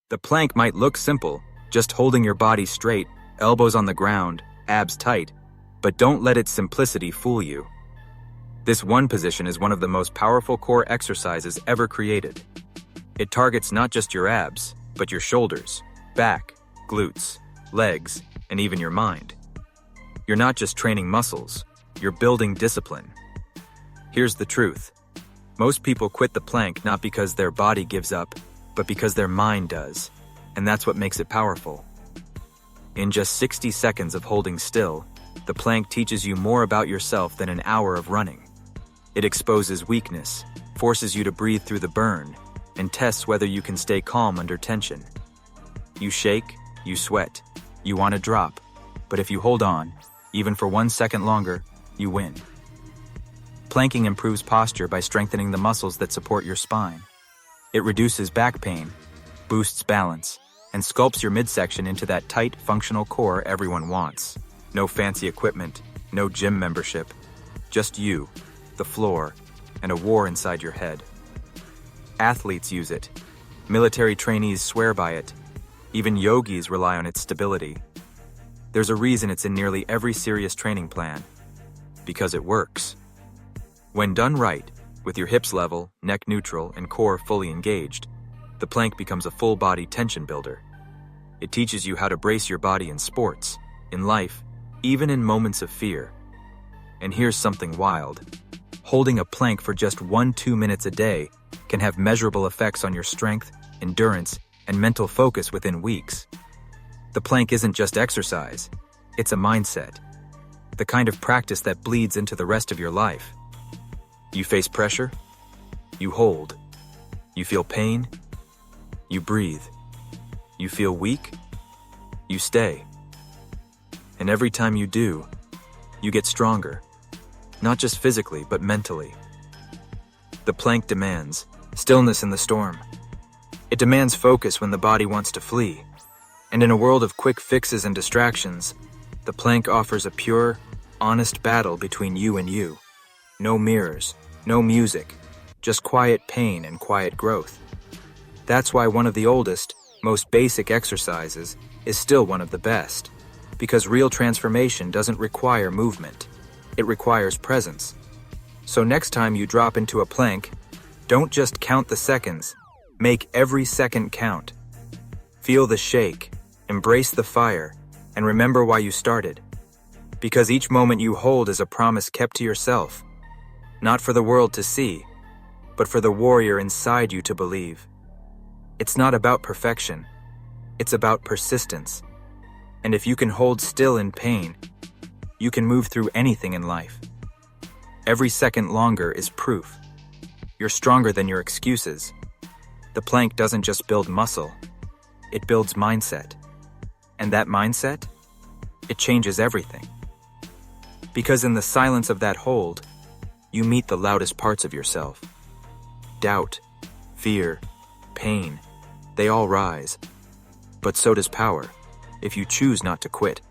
The plank might look simple, just holding your body straight, elbows on the ground, abs tight, but don't let its simplicity fool you. This one position is one of the most powerful core exercises ever created. It targets not just your abs, but your shoulders, back, glutes, legs, and even your mind. You're not just training muscles, you're building discipline. Here's the truth. Most people quit the plank not because their body gives up, but because their mind does, and that's what makes it powerful. In just 60 seconds of holding still, the plank teaches you more about yourself than an hour of running. It exposes weakness, forces you to breathe through the burn, and tests whether you can stay calm under tension. You shake, you sweat, you want to drop, but if you hold on, even for 1 second longer, you win. Planking improves posture by strengthening the muscles that support your spine. It reduces back pain, boosts balance, and sculpts your midsection into that tight, functional core everyone wants. No fancy equipment, no gym membership, just you, the floor, and a war inside your head. Athletes use it. Military trainees swear by it. Even yogis rely on its stability. There's a reason it's in nearly every serious training plan. Because it works. When done right, with your hips level, neck neutral, and core fully engaged, the plank becomes a full-body tension builder. It teaches you how to brace your body in sports, in life, even in moments of fear. And here's something wild. Holding a plank for just 1-2 minutes a day can have measurable effects on your strength, endurance, and mental focus within weeks. The plank isn't just exercise, it's a mindset. The kind of practice that bleeds into the rest of your life. You face pressure, you hold. You feel pain, you breathe. You feel weak, you stay. And every time you do, you get stronger. Not just physically, but mentally. The plank demands stillness in the storm. It demands focus when the body wants to flee. And in a world of quick fixes and distractions, the plank offers a pure, honest battle between you and you. No mirrors, no music, just quiet pain and quiet growth. That's why one of the oldest, most basic exercises is still one of the best. Because real transformation doesn't require movement. It requires presence. So next time you drop into a plank, don't just count the seconds. Make every second count. Feel the shake, embrace the fire, and remember why you started. Because each moment you hold is a promise kept to yourself. Not for the world to see, but for the warrior inside you to believe. It's not about perfection. It's about persistence. And if you can hold still in pain, you can move through anything in life. Every second longer is proof. You're stronger than your excuses. The plank doesn't just build muscle, it builds mindset. And that mindset, it changes everything. Because in the silence of that hold, you meet the loudest parts of yourself. Doubt, fear, pain, they all rise. But so does power, if you choose not to quit.